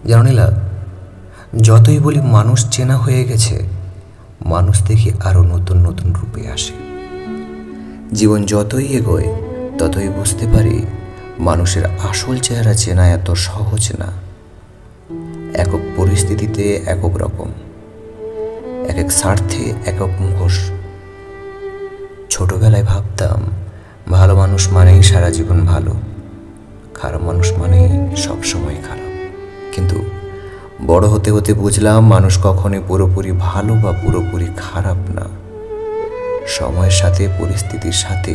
জানো নীলা, যতই বলি মানুষ চেনা হয়ে গেছে, মানুষ দেখি আরো নতুন নতুন রূপে আসে। জীবন যতই এগোয় ততই বুঝতে পারি মানুষের আসল চেহারা চেনা এত সহজ না। একক পরিস্থিতিতে একক রকম, এক এক স্বার্থে একক মুখোশ। ছোটবেলায় ভাবতাম ভালো মানুষ মানেই সারা জীবন ভালো, খারাপ মানুষ মানেই সবসময় খারাপ। কিন্তু বড় হতে হতে বুঝলাম মানুষ কখনোই পুরোপুরি ভালো বা পুরোপুরি খারাপ না। সময়ের সাথে, পরিস্থিতির সাথে,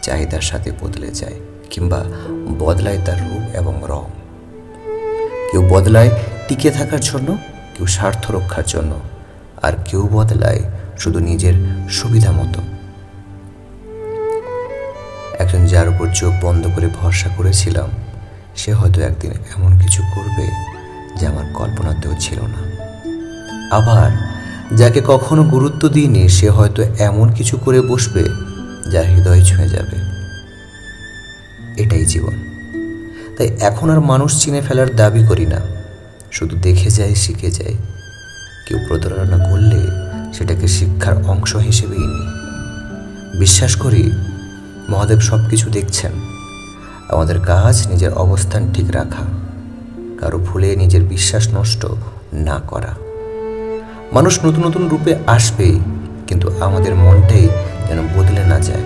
চাহিদার সাথে বদলে যায়, কিংবা বদলায় তার রূপ এবং রং। কেউ বদলায় টিকে থাকার জন্য, কেউ স্বার্থ রক্ষার জন্য, আর কেউ বদলায় শুধু নিজের সুবিধা মতো। একজন যার উপর চোখ বন্ধ করে ভরসা করেছিলাম, সে হয়তো একদিন এমন কিছু করবে যা আমার কল্পনাতেও ছিল না। আবার যাকে কখনো গুরুত্ব দিইনি, সে হয়তো এমন কিছু করে বসবে যা হৃদয় ছুঁয়ে যাবে। এটাই জীবন। তাই এখন আর মানুষ চিনে ফেলার দাবি করি না, শুধু দেখে যাই, শিখে যাই। কেউ প্রতারণা করলে সেটাকে শিক্ষার অংশ হিসেবেই নিই। বিশ্বাস করি মহাদেব সব কিছু দেখছেন। আমাদের কাজ নিজের অবস্থান ঠিক রাখা, কারো ভুলে নিজের বিশ্বাস নষ্ট না করা। মানুষ নতুন নতুন রূপে আসবেই, কিন্তু আমাদের মনটাই যেন বদলে না যায়।